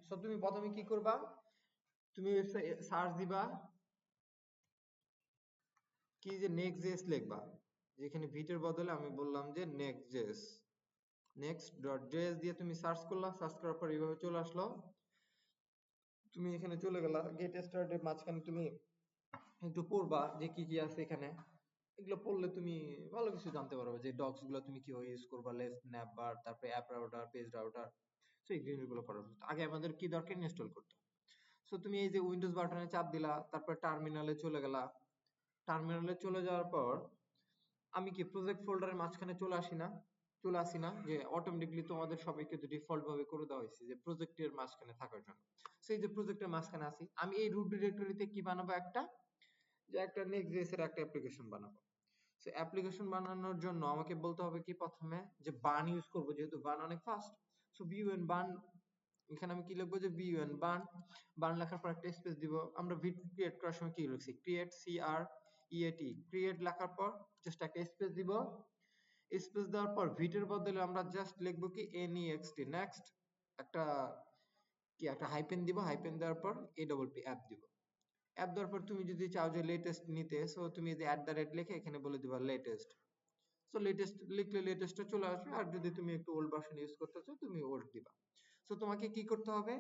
So তুমি প্রথমে কি করবা, তুমি সার্চ দিবা কি যে নেক্সট.js লিখবা, যেখানে ভিটের বদলে আমি বললাম যে নেক্সট.js, next.js দিয়ে তুমি সার্চ করলা, সার্চ করার পর এইভাবে চলে আসলো, তুমি এখানে চলে গেলা গেট স্টার্টের মাঝখানে তুমি একটু পড়বা যে কি কি আছে এখানে, এগুলো পড়লে তুমি ভালো কিছু জানতে পারবে যে ডক্স গুলো তুমি কিভাবে ইউজ করবা, লেফট ন্যাপ বার, তারপরে app router, page router, so এই জিনিসগুলো করার আগে আমাদের কি দরকার, ইনস্টল করতে। সো তুমি এই যে উইন্ডোজ বাটনে চাপ দিলা, তারপর টার্মিনালে চলে গেলা, টার্মিনালে চলে যাওয়ার পর আমি কি প্রজেক্ট ফোল্ডারের মাঝখানে চলে আসি না, যে অটোমেটিকলি তোমাদের সবাইকে তো ডিফল্ট ভাবে করে দেওয়া হয়েছে যে প্রজেক্টের মাঝখানে থাকার জন্য। সেই যে প্রজেক্টের মাঝখানে আসি, আমি এই রুট ডিরেক্টরিতে কি বানাবো, একটা নেক্সট.js এর একটা অ্যাপ্লিকেশন বানাবো। সো অ্যাপ্লিকেশন বানানোর জন্য আমাকে বলতে হবে কি প্রথমে যে বার্ন ইউজ করবো, যেহেতু বার্ন অনেক ফাস্ট। সো বিউএন বার্ন, এখানে আমি কি লিখবো যে বিউএন বার্ন, বার্ন লেখার পর একটা স্পেস দিব। আমরা ভিট ক্রিয়েট করার সময় কি লিখছি, ক্রিয়েট CREAT, ক্রিয়েট লেখার পর জাস্ট একটা স্পেস দিব। স্পেস দেওয়ার পর ভিটের বদলে আমরা জাস্ট লিখবো কি NEXT, নেক্সট, একটা একটা হাইপেন দিব, হাইপেন দেওয়ার পর APP অ্যাপ দিব। অ্যাপ দেওয়ার পর তুমি যদি চাও যে লেটেস্ট নিতে, সো তুমি যে @ লিখে এখানে বলে দিবা লেটেস্ট। সো লেটেস্ট লিখলে লেটেস্টটা চলে আসবে, আর যদি তুমি একটু ওল্ড ভার্সন ইউজ করতে চাও তুমি ওল্ড দিবা। সো তোমাকে কি করতে হবে,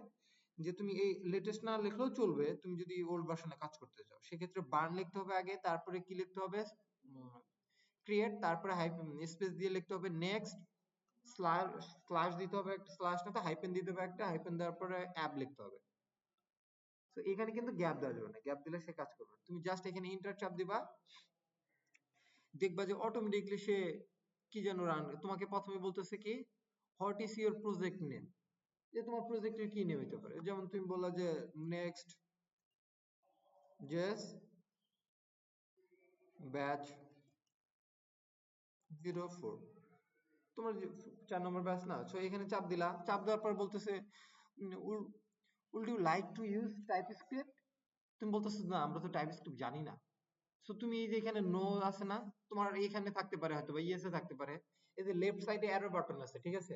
যে তুমি এই লেটেস্ট না লিখলেও চলবে, তুমি যদি ওল্ড ভার্সনে কাজ করতে চাও সেক্ষেত্রে বার্ন লিখতে হবে আগে, তারপরে কি লিখতে হবে, ক্রিয়েট, তারপরে স্পেস দিয়ে লিখতে হবে নেক্সট, স্ল্যাশ, স্ল্যাশ দিতে হবে, একটা স্ল্যাশ না তো হাইপেন দিতে হবে, একটা হাইপেন দেওয়ার পরে অ্যাপ লিখতে হবে। তো এখানে কিন্তু গ্যাপ দেওয়া যাবে না, গ্যাপ দিলে সে কাজ করবে না। তুমি জাস্ট এখানে ইন্টার চাপ দিবা, দেখবা যে অটোমেটিকলি সে কি যেন রান, তোমাকে প্রথমে বলতেছে কি what is your project name, যে তোমার প্রজেক্টের কি নেম হতে পারে, যেমন তুমি বললা যে নেক্সট জেস ব্যাচ 04, তোমার যে 4 নম্বর ব্যাচ না। সো এখানে চাপ দিলা, চাপ দেওয়ার পর বলতেছে will you like to use TypeScript, তুমি বলতেছো না আমরা তো টাইপস্ক্রিপ্ট জানি না। সো তুমি এই যে এখানে নো আছে না, তোমার এখানে থাকতে পারে, হয়তো বা ইয়েসে থাকতে পারে। এই যে লেফট সাইডে অ্যারো বাটন আছে, ঠিক আছে,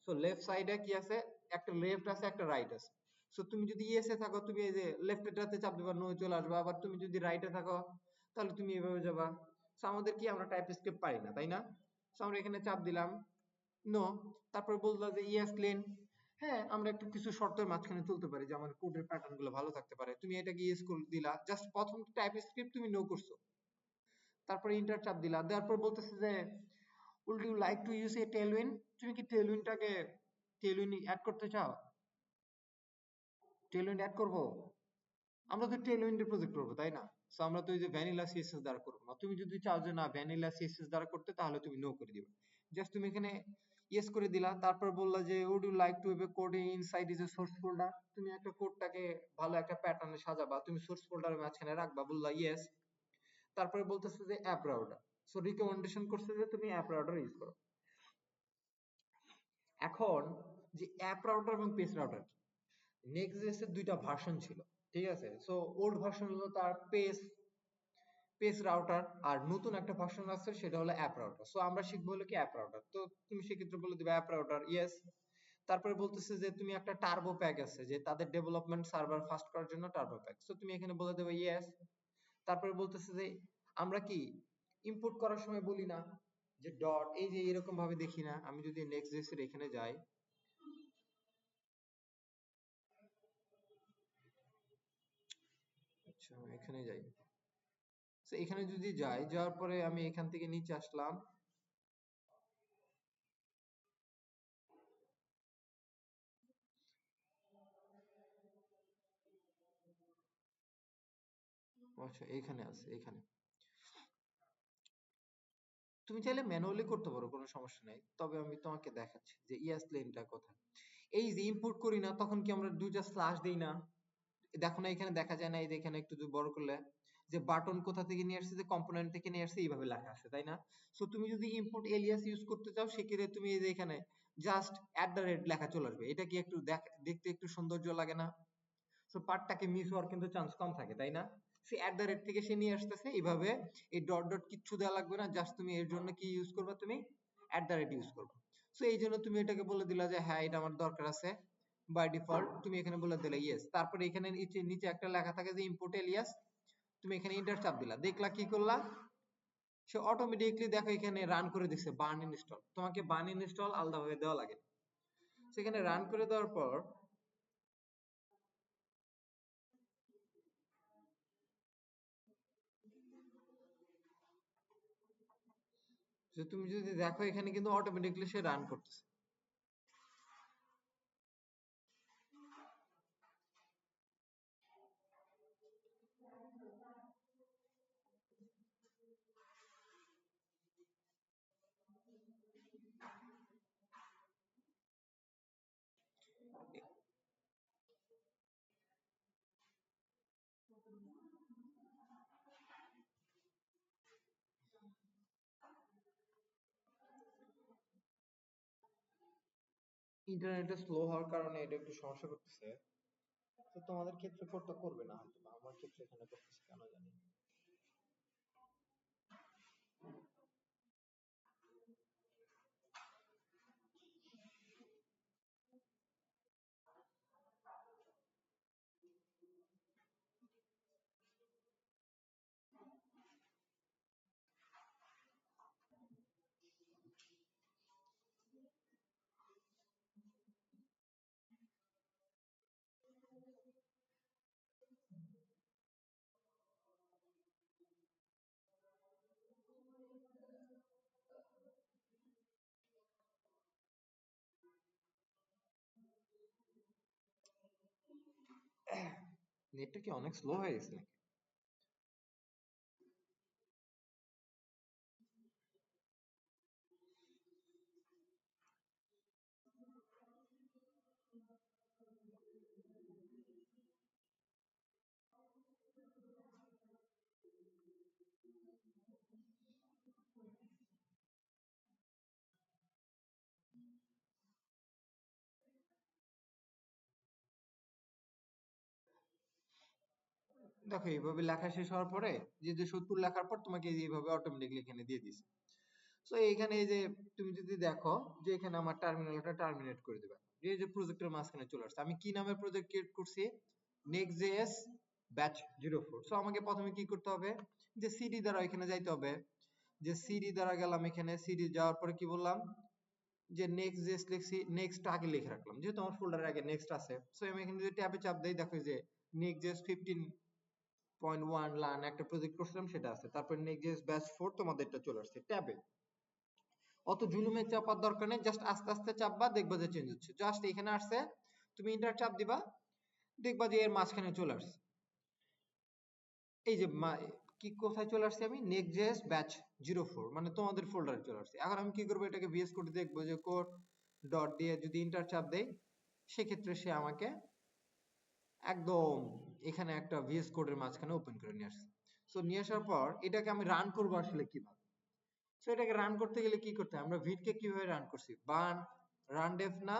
সো লেফট সাইডে কি আছে, একটা লেফট আছে একটা রাইট আছে। সো তুমি যদি ইয়েসে থাকো তুমি এই যে লেফটেরটাতে চাপ দিবা, নো চলে আসবে। আবার তুমি যদি রাইটে থাকো তাহলে তুমি এভাবে যাবা। সো আমাদের কি, আমরা টাইপ স্ক্রিপ্ট পারি না, তাই না? সো আমরা এখানে চাপ দিলাম নো, তারপর বললো যে ইয়েস ক্লিন, হ্যাঁ আমরা একটু কিছু শর্তের মাঝখানে চলতে পারি যে আমার কোডের প্যাটার্ন গুলো ভালো থাকতে পারে, তুমি এটাকে ইয়েস করে দিলা, জাস্ট প্রথম টাইপ স্ক্রিপ্ট তুমি নো করছো, তারপরে ইন্টার চাপ দিলা, দেওয়ার পর বলতেছে যে will you like to use a Tailwind, তুমি কি টেলউইন অ্যাড করতে চাও, টেলউইন অ্যাড করবো, আমরা তো টেলউইন এর প্রজেক্ট করবো তাই না। সো আমরা তো এই যে ভ্যানিলা সিএসএস দ্বারা করবো না, তুমি যদি চাও যে না ভ্যানিলা সিএসএস দ্বারা করতে, তাহলে তুমি নো করে দিবে। জাস্ট তুমি এখানে ইয়েস করে দিলা, তারপর বললা যে would you like to have a code inside is a source folder, তুমি একটা কোডটাকে ভালো একটা প্যাটার্নে সাজাবা, তুমি সোর্স ফোল্ডারের মাঝখানে রাখবা, বললা ইয়েস। তারপরে বলতেছে যে অ্যাপ রাউটার, সো রিকমেন্ডেশন করছে যে তুমি অ্যাপ রাউটার ইউজ করো। এখন যে অ্যাপ রাউটার এবং পেজ রাউটার, নেক্সট.js এর দুইটা ভার্সন ছিল, ঠিক আছে। সো ওল্ড ভার্সন হলো তার পেজ রাউটার, আর নতুন একটা ভার্সন আছে সেটা হলো অ্যাপ রাউটার। সো আমরা শিখবো হলো কি অ্যাপ রাউটার, তো তুমি সেক্ষেত্রে বলে দিবে অ্যাপ রাউটার ইয়েস। তারপরে বলতেছে যে তুমি একটা টার্বো প্যাক আছে, যে তাদের ডেভেলপমেন্ট সার্ভার ফাস্ট করার জন্য টার্বো প্যাক, সো তুমি এখানে বলে দেবে ইয়েস। তারপরে বলতেছে যে আমরা কি ইম্পোর্ট করার সময় বলি না যে ডট, এই যে এরকম ভাবে দেখি না, আমি যদি নেক্সট.js এর এখানে যাই, আচ্ছা এখানে যাই, তো এখানে যদি যাই, যাওয়ার পরে আমি এখান থেকে নিচে আসলাম, আচ্ছা এখানে আছে, এখানে তুমি চাইলে ম্যানুয়ালি করতে পারো, কোনো সমস্যা নাই, তবে আমি তোমাকে দেখাচ্ছি যে ইয়াস লেনটা কোথায়। এই যে ইম্পোর্ট করি না তখন কি আমরা দুইটা স্ল্যাশ দেই না, দেখো না এখানে দেখা যায় না, এই যে এখানে একটু যদি বড় করলে যে বাটন কোথা থেকে নিয়ে আসছে, যে কম্পোনেন্ট থেকে নিয়ে আসছে, এইভাবে লেখা আছে তাই না। সো তুমি যদি ইম্পোর্ট এলিয়াস ইউজ করতে চাও সেক্ষেত্রে তুমি এই যে এখানে জাস্ট লেখা চলে আসবে, এটা কি একটু দেখতে একটু সৌন্দর্য লাগে না। সো পার্টটাকে মিস হওয়ার কিন্তু চান্স কম থাকে তাই না। সে থেকে সে নিয়ে আসতেছে এইভাবে, এই ডট ডট কিচ্ছু দেওয়া লাগবে না, জাস্ট তুমি এর জন্য কি ইউজ করবা, তুমি ইউজ করবা। সো এই জন্য তুমি এটাকে বলে দিলা যে হ্যাঁ এটা আমার দরকার আছে, বাই ডিফল্ট তুমি এখানে বলে দিলে ইয়েস, তারপরে এখানে নিচে নিচে একটা লেখা থাকে যে ইম্পোর্ট এলিয়াস, তুমি এখানে এন্টার চাপ দিলা, দেখলা কি করলা, সে অটোমেটিকলি দেখো এখানে রান করে দিচ্ছে বার্ন ইনস্টল। তোমাকে বার্ন ইনস্টল আলাদাভাবে দেওয়া লাগে, সেখানে রান করে দেওয়ার পর যে তুমি যদি দেখো এখানে কিন্তু অটোমেটিকলি সে রান করতেছে। ইন্টারনেটে স্লো হওয়ার কারণে এটা একটু সমস্যা করতেছে, তো তোমাদের ক্ষেত্রে করতে করবে না হয়তো, আমার ক্ষেত্রে এখানে করতেছে কেন জানি না। নেটটা কি অনেক স্লো হয়ে গেছে নাকি? দেখো এইভাবে লেখা শেষ হওয়ার পরে যে 70 লেখার পর তোমাকে এইভাবে অটোমেটিকলি এখানে দিয়ে দিছে। তো এইখানে এই যে তুমি যদি দেখো যে এখানে আমার টার্মিনালটা টার্মিনেট করে দিবা, এই যে প্রজেক্টের মাঝখানে চলে আসছে। আমি কি নামে প্রজেক্ট ক্রিয়েট করছি? নেক্সট.জেএস ব্যাচ 04। সো আমাকে প্রথমে কি করতে হবে, যে সিডি দ্বারা এখানে যাইতে হবে, যে সিডি দ্বারা গেলাম, এখানে সিডি যাওয়ার পরে কি বললাম, যে নেক্সট.জেএস লিখছি, নেক্সট আগে লিখে রাখলাম যেহেতু আমার ফোল্ডারের আগে নেক্সট আছে। সো আমি এখানে যদি ট্যাবে চাপ দেই, দেখো যে নেক্সট.জেএস 15.1 লার্ন একটা প্রজেক্ট করছিলাম সেটা আছে, তারপর নেক্সট.জেএস ব্যাচ 4 তোমাদেরটা চলে আসছে ট্যাবে। অত জুলুমে চাপার দরকার নেই, জাস্ট আস্তে আস্তে চাপবা, দেখবা যে চেঞ্জ হচ্ছে। জাস্ট এখানে আসছে, তুমি ইন্টার চাপ দিবা, দেখবা যে এর মাঝখানে চলে আসছে। এই যে কি কোথায় চলে আসছে, আমি নেক্সট.জেএস ব্যাচ 04 মানে তোমাদের ফোল্ডারে চলে আসছে। এখন আমি কি করবো, এটাকে ভিএস কোড দেখবো, যে কোড ডট দিয়ে যদি ইন্টার চাপ দেই, সেক্ষেত্রে সে আমাকে একদম এখানে একটা ভিএস কোডের মাঝখানে ওপেন করে নিয়ে আসছে। সো নিয়ে আসার পর এটাকে আমি রান করবো আসলে কিভাবে, সো এটাকে রান করতে গেলে কি করতে হয়, আমরা ভিটকে কিভাবে রান করছি, রান ডেফ না,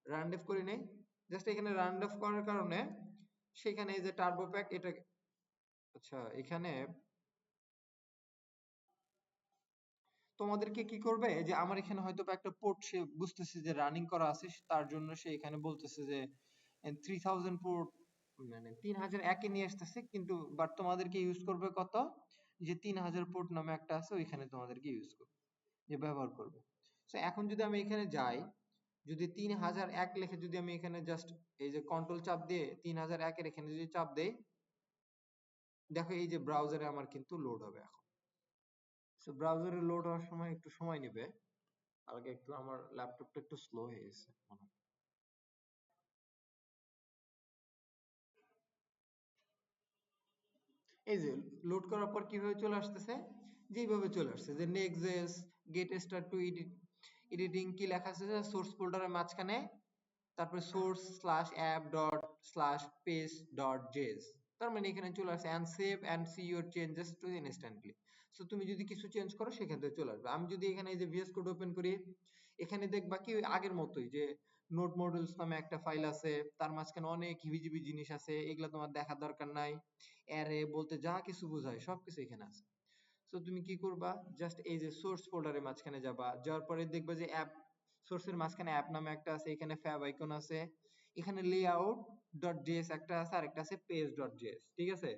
রান ডেফ করি নাই, জাস্ট এখানে রান ডেফ করার কারণে সেখানে এই যে টার্বো প্যাক এটা, আচ্ছা এখানে তোমাদেরকে কি করবে, যে আমার এখানে হয়তো বা একটা পোর্ট সে বুঝতেছে যে রানিং করা আছে, তার জন্য সে এখানে বলতেছে যে 3000 পোর্ট, মানে 3001 এ নিয়ে আসতেছে, কিন্তু বাট তোমাদেরকে ইউজ করবে কত, যে 3000 পোর্ট নামে একটা আছে, ওইখানে তোমাদেরকে ইউজ করবে, যে ব্যবহার করবে। তো এখন যদি আমি এখানে যাই, যদি 3001 লিখে যদি আমি এখানে জাস্ট এই যে কন্ট্রোল চাপ দিয়ে 3001 এর এখানে যদি চাপ দেই, দেখো এই যে ব্রাউজারে আমার কিন্তু লোড হবে এখন। সো ব্রাউজারে লোড হওয়ার সময় একটু সময় নেবে, আগে একটু আমার ল্যাপটপটা একটু স্লো হয়ে গেছে মনে হয়। এই যে লোড করার পর কিভাবে চলে আসতেছে, যেইভাবে চলে আসছে, যে next get start to editing কি লেখা আছে, সোর্স ফোল্ডারের মাঝখানে, তারপরে source slash app dot slash page dot JS, তার মানে এখানে চলে আসে and save and see your changes to instantly. So তুমি যদি কিছু চেঞ্জ করো সেখান থেকে চলে আসবে। আমি যদি এখানে এই যে ভিএস কোড ওপেন করি, এখানে দেখবা কি ওই আগের মতোই, যে নোট মডেলস নামে একটা ফাইল আছে, তার মাঝখানে অনেক হিবিজিবি জিনিস আছে, এগুলো তোমার দেখার দরকার নাই। অ্যারে বলতে যা কিছু বোঝায় সবকিছু এখানে আছে। সো তুমি কি করবা, জাস্ট এই যে সোর্স ফোল্ডারের মাঝখানে যাবা, যাওয়ার পরে দেখবা যে অ্যাপ সোর্সের মাঝখানে অ্যাপ নামে একটা আছে, এখানে ফ্যাব আইকন আছে, এখানে লেআউট ডট জেএস একটা আছে, আর একটা আছে পেজ ডট জেএস, ঠিক আছে?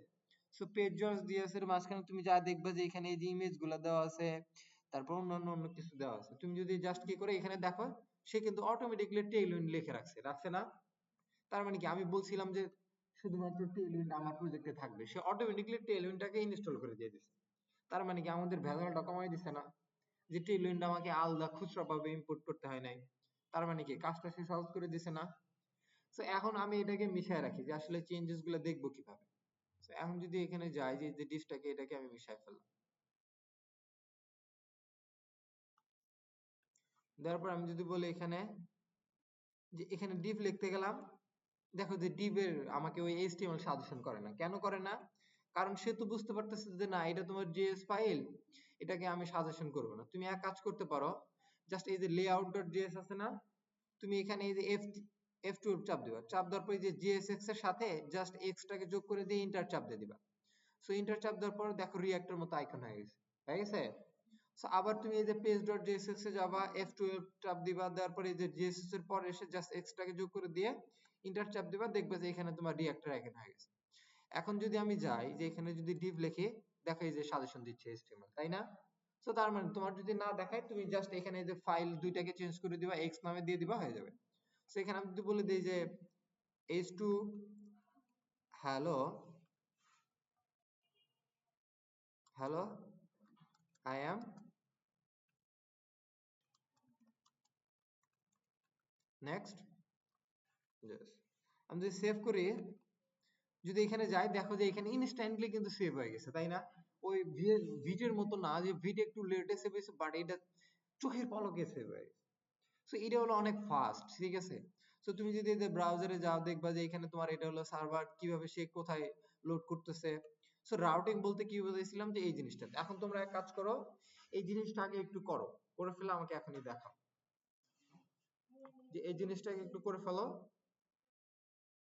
সো পেজ ডট জেএস এর মাঝখানে তুমি যা দেখবে যে এখানে এই যে ইমেজ গুলা দেওয়া আছে, তারপর অন্যান্য অন্য কিছু দেওয়া আছে। তুমি যদি জাস্ট কি করে এখানে দেখো, সে কিন্তু অটোমেটিকলি টেইলউইন্ড লিখে রাখছে, রাখছে না? তার মানে কি, আমি বলছিলাম যে শুধুমাত্র টেইলউইন্ড আমার প্রজেক্টে থাকবে, সে অটোমেটিকলি টেইলউইন্ডটাকে ইনস্টল করে দিয়ে দিছে। তার মানে কি আমাদের ভেজালটা কমাই দিছে না? যে টেইলউইন্ড আমাকে আলাদা খুচরা ভাবে ইম্পোর্ট করতে হয় নাই। তার মানে কি কাজটা সে সহজ করে দিছে না? তো এখন আমি এটাকে মিশায় রাখি যে আসলে চেঞ্জেস গুলো দেখবো কিভাবে। তো এখন যদি এখানে যাই যে ডিসটাকে এটাকে আমি মিশায় ফেললাম, দেওয়ার পর আমি যদি বলি এখানে যে এখানে ডিভ লিখতে গেলাম, দেখো যে ডিভের আমাকে ওই এইচটিএমএল সাজেশন করে না। কেন করে না? কারণ সে তো বুঝতে পারতেছে যে না, এটা তোমার জেএস ফাইল, এটাকে আমি সাজেশন করব না। তুমি এক কাজ করতে পারো, জাস্ট এই যে লেআউট ডট জেএস আছে না, তুমি এখানে এই যে F2 চাপ দিবা, চাপ দেওয়ার পর এই যে JSX এর সাথে জাস্ট X টাকে যোগ করে দিয়ে ইন্টার চাপ দিয়ে দিবা। সো ইন্টার চাপ দেওয়ার পর দেখো রিঅ্যাক্টের মতো আইকন হয়ে গেছে, হয়ে গেছে? সো আবার তুমি এই যে পেজ ডট জেএসএক্স এ যাবা, F12 চাপ দিবা, দেওয়ার পর এই যে জেএসএস এর পর এসে জাস্ট X টাকে যোগ করে দিয়ে ইন্টার চাপ দিবা, দেখবে যে এখানে তোমার রিঅ্যাক্টের আইকন হয়ে গেছে। এখন যদি আমি যাই যে এখানে যদি ডিভ লিখি, দেখো এই যে সাজেশন দিচ্ছে HTML, তাই না? সো তার মানে তোমার যদি না দেখায়, তুমি জাস্ট এখানে যে ফাইল দুইটাকে চেঞ্জ করে দিবা, X নামে দিয়ে দিবা, হয়ে যাবে। সো এখানে আমি যদি বলে দিই যে H2 hello, hello I am Next JS, আমি যদি সেভ করি, যদি এখানে যাই, দেখো যে এখানে ইনস্ট্যান্টলি কিন্তু সেভ হয়ে গেছে, তাই না? ওই ভিডিওর মতো না যে ভিডিও একটু লেটে সেভ হয়েছে, বাট এটা চোখের পলকে সেভ হয়ে গেছে। সো এটা হলো অনেক ফাস্ট, ঠিক আছে? সো তুমি যদি এই যে ব্রাউজারে যাও, দেখবা যে এখানে তোমার এটা হলো সার্ভার, কিভাবে সে কোথায় লোড করতেছে। সো রাউটিং বলতে কি বুঝাইছিলাম, যে এই জিনিসটা। এখন তোমরা এক কাজ করো, এই জিনিসটা আগে একটু করো, করে ফেলে আমাকে এখনই দেখাও, যে এই জিনিসটাকে একটু করে ফেলো।